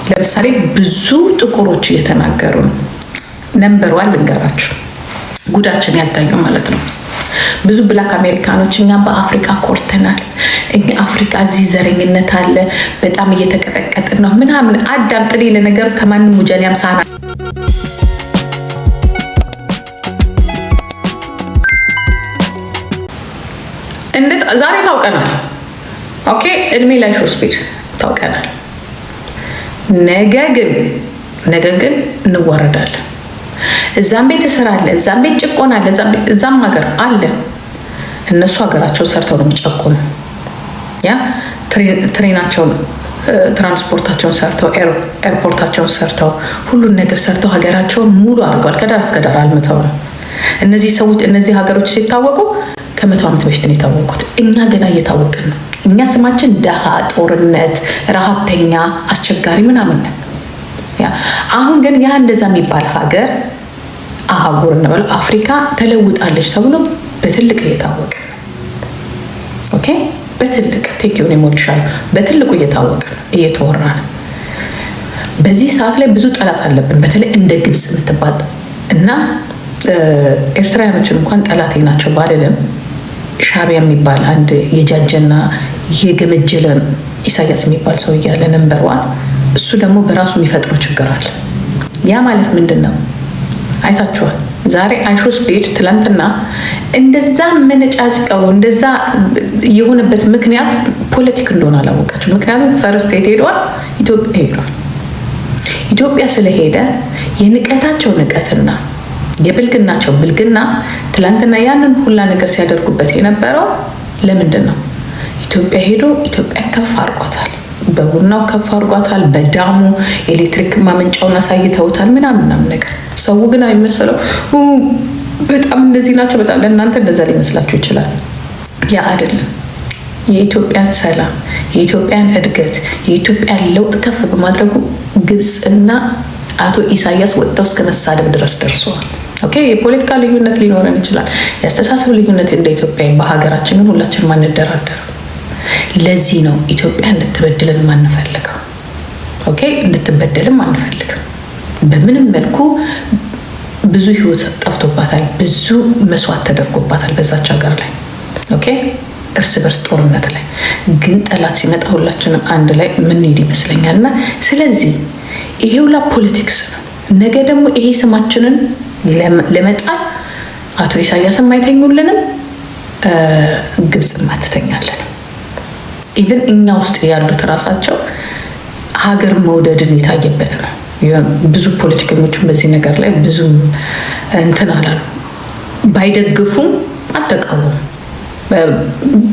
ለምሳሌ ብዙ ጥቁሮች እየተናገሩ ነው። ነምበር ዋን ልንገራችሁ፣ ጉዳችን ያልታየው ማለት ነው። ብዙ ብላክ አሜሪካኖች እኛ በአፍሪካ ኮርተናል፣ እኛ አፍሪካ እዚህ ዘረኝነት አለ፣ በጣም እየተቀጠቀጥን ነው ምናምን። አዳም ጥሌ ለነገሩ ከማንም ሙጀሊያም ሳና እንዴት ዛሬ ታውቀናል። ኦኬ እድሜ ላይ ሾስፔድ ታውቀናል። ነገ ግን እንዋረዳለን። እዛም ቤት እስር አለ፣ እዛም ቤት ጭቆና አለ፣ እዛም ሀገር አለ። እነሱ ሀገራቸውን ሰርተው ነው የሚጨቁኑ። ያ ትሬናቸውን ትራንስፖርታቸውን ሰርተው ኤርፖርታቸውን ሰርተው ሁሉን ነገር ሰርተው ሀገራቸውን ሙሉ አድርገዋል። ከዳር እስከ ዳር አልምተው ነው። እነዚህ ሰዎች እነዚህ ሀገሮች ሲታወቁ ከ100 ዓመት በፊት ነው የታወቁት። እኛ ገና እየታወቅን ነው። እኛ ስማችን ደሃ፣ ጦርነት፣ ረሃብተኛ፣ አስቸጋሪ ምናምን ነን። አሁን ግን ያ እንደዛ የሚባል ሀገር አህጉር እንበል አፍሪካ ተለውጣለች ተብሎ በትልቅ እየታወቀ ነው። ኦኬ በትልቅ ቴኪዮን ይሞልሻል። በትልቁ እየታወቀ ነው፣ እየተወራ ነው። በዚህ ሰዓት ላይ ብዙ ጠላት አለብን። በተለይ እንደ ግብፅ የምትባል እና ኤርትራውያኖችን እንኳን ጠላቴ ናቸው ባልልም ሻዕቢያ የሚባል አንድ የጃጀና የገመጀለ ኢሳያስ የሚባል ሰው እያለ ነምበር ዋን፣ እሱ ደግሞ በራሱ የሚፈጥረው ችግር አለ። ያ ማለት ምንድን ነው? አይታችኋል። ዛሬ አይሾስፔድ ትላንትና እንደዛ መነጫጭቀው እንደዛ የሆነበት ምክንያት ፖለቲክ እንደሆነ አላወቃቸው። ምክንያቱም ፈርስት የት ሄደዋል? ኢትዮጵያ ሄደዋል። ኢትዮጵያ ስለሄደ የንቀታቸው ንቀትና የብልግናቸው ብልግና ትላንትና ያንን ሁላ ነገር ሲያደርጉበት የነበረው ለምንድን ነው? ኢትዮጵያ ሄዶ ኢትዮጵያን ከፍ አድርጓታል። በቡናው ከፍ አድርጓታል። በዳሙ ኤሌክትሪክ ማመንጫውን አሳይተውታል ምናምን ነገር። ሰው ግን አይመሰለው በጣም እንደዚህ ናቸው። በጣም ለእናንተ እንደዛ ሊመስላችሁ ይችላል። ያ አይደለም። የኢትዮጵያን ሰላም፣ የኢትዮጵያን እድገት፣ የኢትዮጵያን ለውጥ ከፍ በማድረጉ ግብፅና አቶ ኢሳያስ ወጥተው እስከ መሳደብ ድረስ ደርሰዋል። ኦኬ የፖለቲካ ልዩነት ሊኖረን ይችላል፣ የአስተሳሰብ ልዩነት እንደ ኢትዮጵያ በሀገራችን ግን ሁላችንም አንደራደርም። ለዚህ ነው ኢትዮጵያ እንድትበድልን ማንፈልገው። ኦኬ እንድትበደልም አንፈልግም። በምንም መልኩ ብዙ ህይወት ጠፍቶባታል፣ ብዙ መስዋዕት ተደርጎባታል በዛች ሀገር ላይ። ኦኬ እርስ በርስ ጦርነት ላይ ግን ጠላት ሲመጣ ሁላችንም አንድ ላይ ምንሄድ ይመስለኛል። እና ስለዚህ ይሄ ሁላ ፖለቲክስ ነው። ነገ ደግሞ ይሄ ስማችንን ለመጣል አቶ ኢሳያስም አይተኙልንም፣ ግብፅም አትተኛለንም። ኢቨን እኛ ውስጥ ያሉት ራሳቸው ሀገር መውደድን የታየበት ነው። ብዙ ፖለቲከኞችን በዚህ ነገር ላይ ብዙ እንትን አላሉ። ባይደግፉም አልተቃወሙም።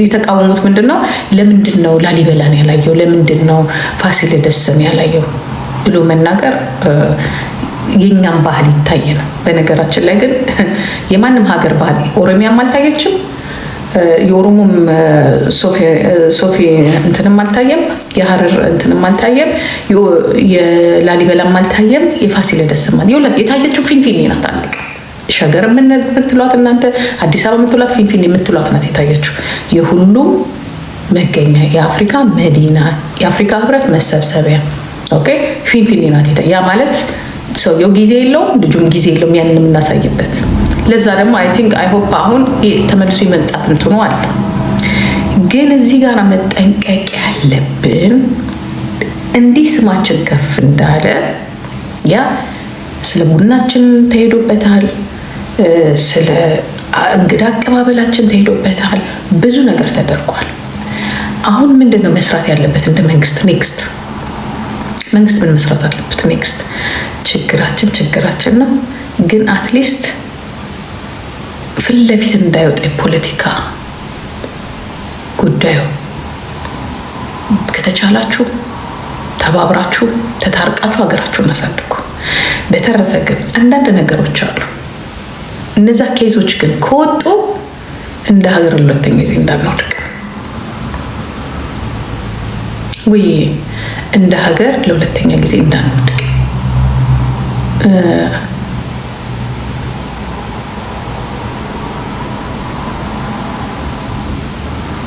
የተቃወሙት ምንድን ነው? ለምንድን ነው ላሊበላን ያላየው? ለምንድን ነው ፋሲለደስን ያላየው ብሎ መናገር የኛም ባህል ይታይ ነው። በነገራችን ላይ ግን የማንም ሀገር ባህል ኦሮሚያም አልታየችም፣ የኦሮሞም ሶፊ እንትንም አልታየም፣ የሀረር እንትንም አልታየም፣ የላሊበላም አልታየም፣ የፋሲለደስም የታየችው ፊንፊኔ ናት። አለቀ። ሸገር የምትሏት እናንተ አዲስ አበባ የምትሏት ፊንፊኔ የምትሏት ናት የታየችው። የሁሉም መገኛ የአፍሪካ መዲና የአፍሪካ ህብረት መሰብሰቢያ ኦኬ ፊንፊኔ ናት። ያ ማለት ሰውየው ጊዜ የለውም፣ ልጁም ጊዜ የለውም ያንን የምናሳይበት። ለዛ ደግሞ አይ ቲንክ አይ ሆፕ አሁን ተመልሶ የመምጣት እንትኑ አለ። ግን እዚህ ጋር መጠንቀቅ ያለብን እንዲህ ስማችን ከፍ እንዳለ ያ ስለ ቡናችን ተሄዶበታል፣ ስለ እንግዳ አቀባበላችን ተሄዶበታል፣ ብዙ ነገር ተደርጓል። አሁን ምንድነው መስራት ያለበት እንደ መንግስት? መንግስት ምን መስራት አለበት? ኔክስት ችግራችን ነው። ግን አትሊስት ፊት ለፊት እንዳይወጣ የፖለቲካ ጉዳዩ ከተቻላችሁ ተባብራችሁ ተታርቃችሁ ሀገራችሁን አሳድጉ። በተረፈ ግን አንዳንድ ነገሮች አሉ። እነዛ ኬዞች ግን ከወጡ እንደ ሀገር ሁለተኛ ጊዜ እንዳንወድቅ ወይ እንደ ሀገር ለሁለተኛ ጊዜ እንዳንወድቅ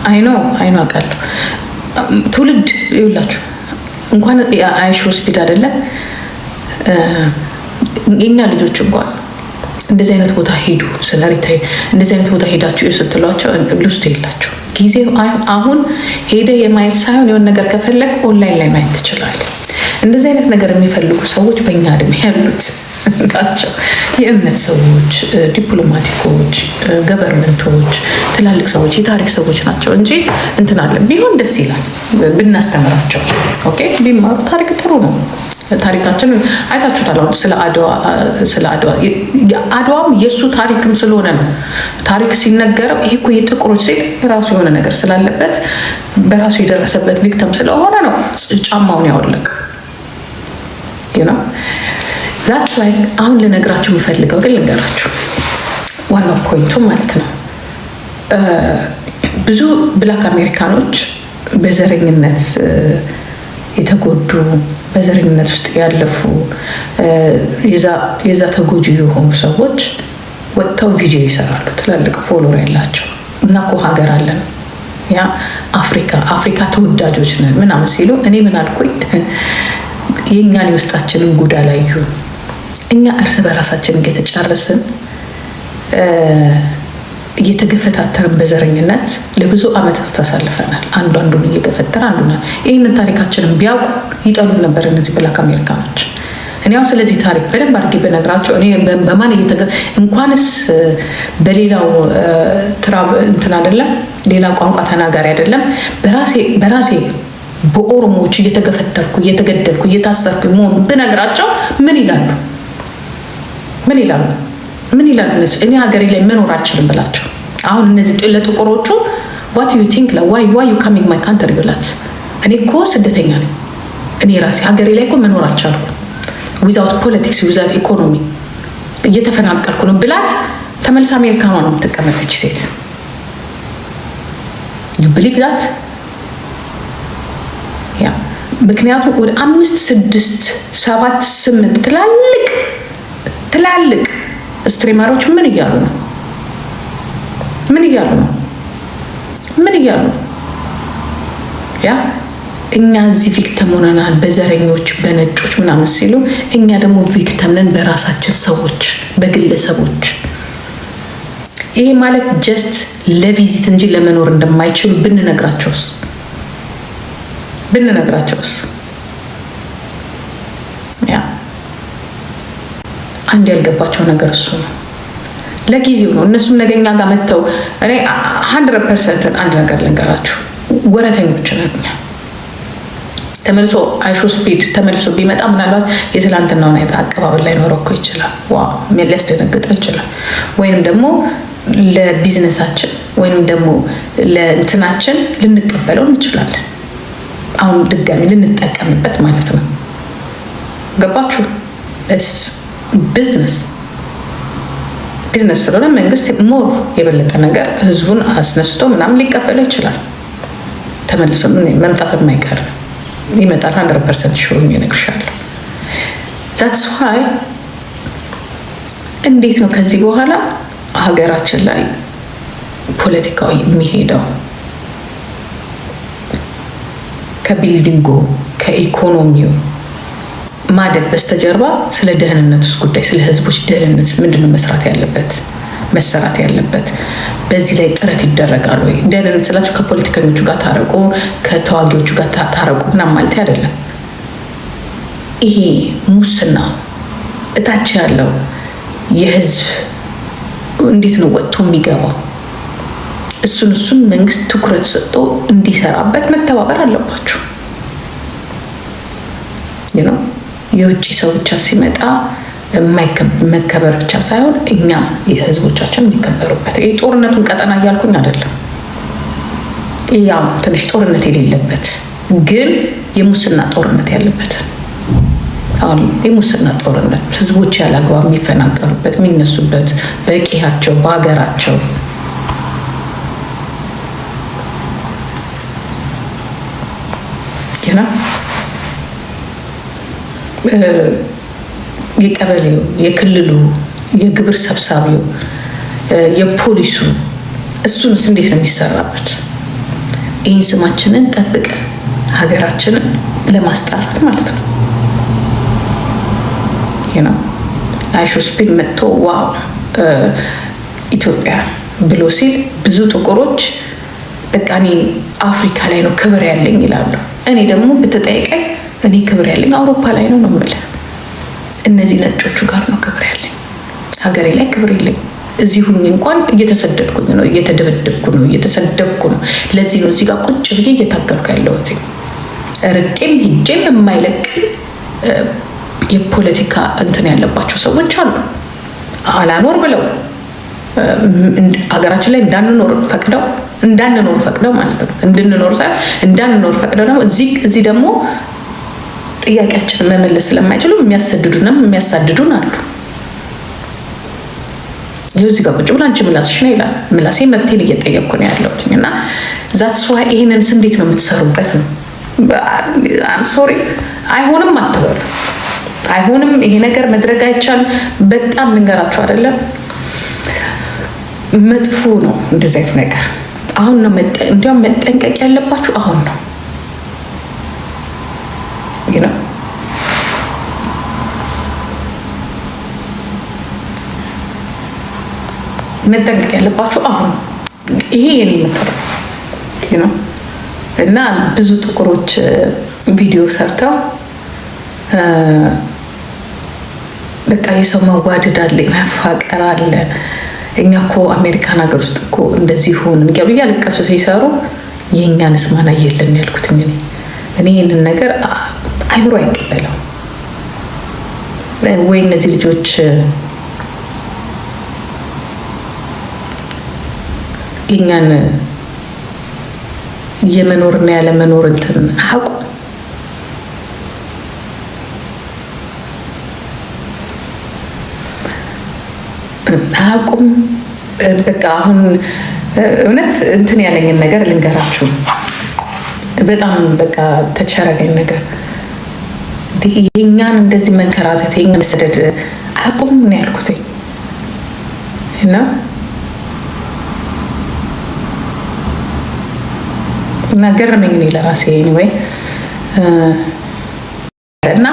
አይኖ አውቃለሁ። ትውልድ ይውላችሁ እንኳን አይሽ ሆስፒታል አይደለም የኛ ልጆች እንኳን እንደዚህ አይነት ቦታ ሄዱ ስለሪታይ እንደዚህ አይነት ቦታ ሄዳችሁ ስትሏቸው ልስቱ የላቸው ጊዜው አሁን ሄደ የማየት ሳይሆን የሆነ ነገር ከፈለግ ኦንላይን ላይ ማየት ትችላለህ። እንደዚህ አይነት ነገር የሚፈልጉ ሰዎች በእኛ እድሜ ያሉት ናቸው። የእምነት ሰዎች፣ ዲፕሎማቲኮች፣ ገቨርንመንቶች፣ ትላልቅ ሰዎች፣ የታሪክ ሰዎች ናቸው እንጂ እንትን አለ ቢሆን ደስ ይላል ብናስተምራቸው። ኦኬ ቢማሩ ታሪክ ጥሩ ነው። ታሪካችን አይታችሁታል። አሁን ስለ አድዋም የእሱ ታሪክም ስለሆነ ነው። ታሪክ ሲነገረው ይሄ እኮ የጥቁሮች ሲል የራሱ የሆነ ነገር ስላለበት በራሱ የደረሰበት ቪክተም ስለሆነ ነው ጫማውን ያወለቅ ነው። ዛትስ ዋይ አሁን ልነግራችሁ የምፈልገው ግን ልንገራችሁ ዋናው ፖይንቱ ማለት ነው። ብዙ ብላክ አሜሪካኖች በዘረኝነት የተጎዱ በዘረኝነት ውስጥ ያለፉ የዛ ተጎጂ የሆኑ ሰዎች ወጥተው ቪዲዮ ይሰራሉ። ትላልቅ ፎሎወር ያላቸው እና እኮ ሀገር አለን ያ አፍሪካ ተወዳጆች ነን ምናምን ሲሉ እኔ ምን አልኩኝ? የእኛን የውስጣችንን ጉዳ ላዩ እኛ እርስ በራሳችን እየተጫረስን እየተገፈታተርን በዘረኝነት ለብዙ ዓመታት ታሳልፈናል። አንዱን እየገፈተረ ይህንን ታሪካችንን ቢያውቁ ይጠሉን ነበር እነዚህ ብላክ አሜሪካኖች። እኔ አሁን ስለዚህ ታሪክ በደንብ አድርጌ በነግራቸው እኔ በማን እንኳንስ በሌላው ትራብ እንትን አይደለም ሌላ ቋንቋ ተናጋሪ አይደለም በራሴ በኦሮሞዎች እየተገፈተርኩ እየተገደልኩ እየታሰርኩ መሆኑን ብነግራቸው ምን ይላሉ? እኔ ሀገሬ ላይ መኖር አልችልም ብላቸው። አሁን እነዚህ ለጥቁሮቹ what you think why you coming my country ብላት እኔ እኮ ስደተኛ ነኝ እኔ ራሴ ሀገሬ ላይ እኮ መኖር አልቻልኩም without politics without economy እየተፈናቀልኩ ነው ብላት ተመልሳ አሜሪካኗ ነው የምትቀመጠች ሴት። you believe that? ያ ምክንያቱም ወደ 5 6 7 8 ትላልቅ ስትሪመሮች ምን እያሉ ነው? ያ እኛ እዚህ ቪክተም ሆነናል በዘረኞች በነጮች ምናምን ሲሉ እኛ ደግሞ ቪክተም ነን በራሳችን ሰዎች በግለሰቦች። ይሄ ማለት ጀስት ለቪዚት እንጂ ለመኖር እንደማይችሉ ብንነግራቸውስ ያ አንድ ያልገባቸው ነገር እሱ ነው። ለጊዜው ነው እነሱም ነገኛ ጋር መጥተው እኔ 100% አንድ ነገር ልንገራችሁ ወረተኞች ነን። ተመልሶ አይሾ ስፒድ ተመልሶ ቢመጣ ምናልባት የትላንትናውን አይነት አቀባበል ላይ ኖሮ እኮ ይችላል። ሊያስደነግጠው ይችላል። ወይም ደግሞ ለቢዝነሳችን ወይም ደግሞ ለእንትናችን ልንቀበለው እንችላለን። አሁን ድጋሚ ልንጠቀምበት ማለት ነው። ገባችሁ? ቢዝነስ ስለሆነ መንግስት ሞር የበለጠ ነገር ህዝቡን አስነስቶ ምናምን ሊቀበለው ይችላል። ተመልሶ መምጣት የማይቀር ይመጣል። 100% ሹር እነግርሻለሁ። ዛትስ ዋይ እንዴት ነው ከዚህ በኋላ ሀገራችን ላይ ፖለቲካው የሚሄደው? ከቢልዲንጉ ከኢኮኖሚው ማደግ በስተጀርባ ስለ ደህንነት ጉዳይ ስለ ህዝቦች ደህንነት ምንድነው መሰራት ያለበት? በዚህ ላይ ጥረት ይደረጋል ወይ? ደህንነት ስላችሁ ከፖለቲከኞቹ ጋር ታረቁ፣ ከተዋጊዎቹ ጋር ታረቁ ምናምን ማለት አይደለም። ይሄ ሙስና እታች ያለው የህዝብ እንዴት ነው ወጥቶ የሚገባው? እሱን መንግስት ትኩረት ሰጥቶ እንዲሰራበት መተባበር አለባችሁ። ነው የውጭ ሰው ብቻ ሲመጣ መከበር ብቻ ሳይሆን እኛም የህዝቦቻችን የሚከበሩበት። ይሄ ጦርነቱን ቀጠና እያልኩኝ አይደለም። ያው ትንሽ ጦርነት የሌለበት ግን የሙስና ጦርነት ያለበት። አሁን የሙስና ጦርነት ህዝቦች ያላግባብ የሚፈናቀሉበት የሚነሱበት በቂያቸው በሀገራቸው የቀበሌው የክልሉ የግብር ሰብሳቢው የፖሊሱ እሱንስ እንዴት ነው የሚሰራበት? ይህን ስማችንን ጠብቀን ሀገራችንን ለማስጠራት ማለት ነው። አይሾ ስፒድ መጥቶ ዋው ኢትዮጵያ ብሎ ሲል ብዙ ጥቁሮች በቃ እኔ አፍሪካ ላይ ነው ክብር ያለኝ ይላሉ። እኔ ደግሞ ብትጠይቀኝ እኔ ክብር ያለኝ አውሮፓ ላይ ነው የምልህ። እነዚህ ነጮቹ ጋር ነው ክብር ያለኝ፣ ሀገሬ ላይ ክብር የለኝ። እዚህ ሁኜ እንኳን እየተሰደድኩኝ ነው፣ እየተደበደብኩ ነው፣ እየተሰደብኩ ነው። ለዚህ ነው እዚህ ጋር ቁጭ ብዬ እየታገልኩ ያለሁት። ርቄም ሂጄም የማይለቅኝ የፖለቲካ እንትን ያለባቸው ሰዎች አሉ። አላኖር ብለው ሀገራችን ላይ እንዳንኖር ፈቅደው ማለት ነው። እንድንኖር ሳይሆን እንዳንኖር ፈቅደው ደግሞ እዚህ ደግሞ ጥያቄያችንን መመለስ ስለማይችሉ የሚያሳድዱን አሉ። ይኸው እዚህ ጋር ቁጭ ብሎ አንቺ ምላስሽ ነው ይላል። ምላሴ መብቴን እየጠየቅኩ ነው ያለሁት እና ዛትስ ዋይ ይሄንንስ እንዴት ነው የምትሰሩበት ነው። አም ሶሪ አይሆንም አትበሉ። አይሆንም፣ ይሄ ነገር መድረግ አይቻልም። በጣም ልንገራችሁ አይደለም፣ መጥፎ ነው እንደዚህ አይነት ነገር። አሁን ነው እንዲያውም መጠንቀቅ ያለባችሁ አሁን ነው። መጠንቀቅ ያለባችሁ አሁን። ይሄ የኔ ምክር ነው እና ብዙ ጥቁሮች ቪዲዮ ሰርተው በቃ የሰው መዋደድ አለ፣ መፋቀር አለ። እኛ እኮ አሜሪካን ሀገር ውስጥ እኮ እንደዚህ ሆን እያለቀሱ ሲሰሩ የእኛንስ ማን አየለን ያልኩት እኔ ይህንን ነገር አይምሮ አይቀበለው ወይ? እነዚህ ልጆች የእኛን የመኖርና ያለመኖር እንትን አያውቁም። በቃ አሁን እውነት እንትን ያለኝን ነገር ልንገራችሁ። በጣም በቃ ተቸረገኝ ነገር የኛን እንደዚህ መንከራተት የኛን መሰደድ አያውቁም ነው ያልኩት እና ገረመኝ እኔ ለራሴ ወይ እና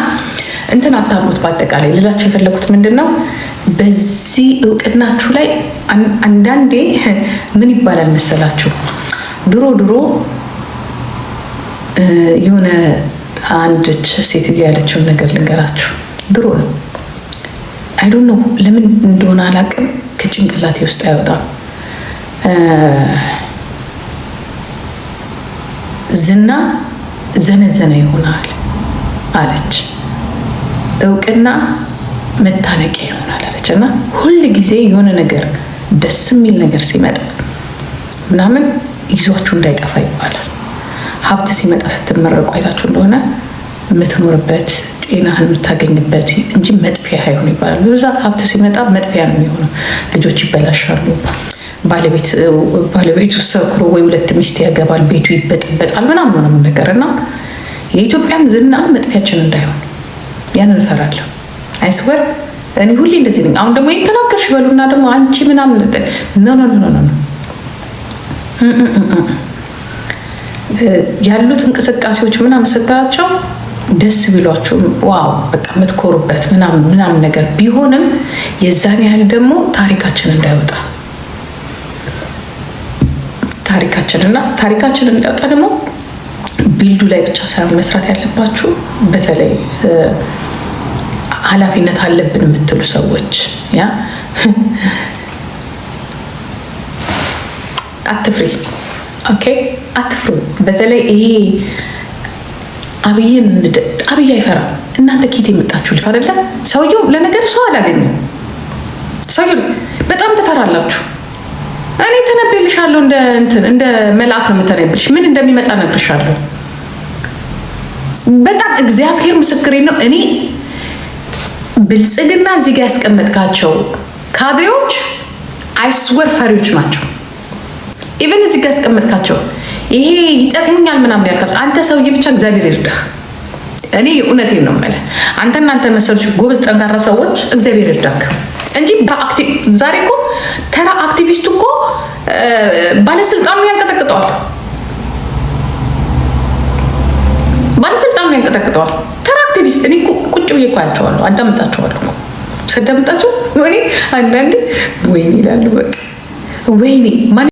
እንትን አታብሩት። በአጠቃላይ ልላችሁ የፈለጉት ምንድን ነው፣ በዚህ እውቅናችሁ ላይ አንዳንዴ ምን ይባላል መሰላችሁ፣ ድሮ የሆነ አንድች ሴትዮ ያለችውን ነገር ልንገራችሁ። ድሮ ነው አይ ዶንት ኖ ለምን እንደሆነ አላውቅም፣ ከጭንቅላቴ ውስጥ አይወጣም። ዝና ዘነዘነ ይሆናል አለች፣ እውቅና መታነቂያ ይሆናል አለች። እና ሁል ጊዜ የሆነ ነገር ደስ የሚል ነገር ሲመጣ ምናምን ይዟችሁ እንዳይጠፋ ይባላል። ሀብት ሲመጣ ስትመረቁ አይታችሁ እንደሆነ የምትኖርበት ጤናህን የምታገኝበት እንጂ መጥፊያ አይሆን ይባላል። በብዛት ሀብት ሲመጣ መጥፊያ ነው የሚሆነው። ልጆች ይበላሻሉ፣ ባለቤቱ ሰክሮ ወይ ሁለት ሚስት ያገባል፣ ቤቱ ይበጥበጣል ምናምን ነገር እና የኢትዮጵያን ዝና መጥፊያችን እንዳይሆን ያንን እፈራለሁ። አይስወር እኔ ሁሌ እንደዚህ ነኝ። አሁን ደግሞ የተናገርሽ በሉና ደግሞ አንቺ ምናምን ኖ ያሉት እንቅስቃሴዎች ምናምን ስታያቸው ደስ ቢሏችሁ ዋው በቃ የምትኮሩበት ምናምን ነገር ቢሆንም የዛን ያህል ደግሞ ታሪካችን እንዳይወጣ ታሪካችን እንዳይወጣ ደግሞ ቢልዱ ላይ ብቻ ሳይሆን መስራት ያለባችሁ በተለይ ኃላፊነት አለብን የምትሉ ሰዎች ያ አትፍሪ። ኦኬ አትፍሩ። በተለይ ይሄ አብይ አይፈራም። እናንተ ኬት የመጣችሁ ልጅ አይደለም። ሰውየው ለነገር ሰው አላገኘም። ሰውየው በጣም ትፈራላችሁ። እኔ ተነብይልሻለሁ፣ እንደ መልአክ ነው የምተነብልሽ። ምን እንደሚመጣ እነግርሻለሁ። በጣም እግዚአብሔር ምስክሬ ነው። እኔ ብልጽግና እዚህ ጋር ያስቀመጥካቸው ካድሬዎች አይስወር ፈሪዎች ናቸው። ኢቨን እዚህ ጋር ያስቀመጥካቸው ይሄ ይጠቅሙኛል ምናምን ያልካቸው አንተ ሰውዬ ብቻ እግዚአብሔር ይርዳህ። እኔ እውነቴን ነው የምልህ። አንተ መሰሎች ጎበዝ ጠንካራ ሰዎች እግዚአብሔር ይርዳክ እንጂ ዛሬ እኮ ተራ አክቲቪስቱ እኮ ባለስልጣኑ ያንቀጠቅጠዋል። ባለስልጣን ነው ያንቀጠቅጠዋል። ተራ አክቲቪስት እኔ ቁጭ ብዬ እኮ አያቸዋለሁ፣ አዳምጣቸዋለሁ። ስዳምጣቸው ወይኔ አንዳንዴ ወይኔ ይላሉ። በቃ ወይኔ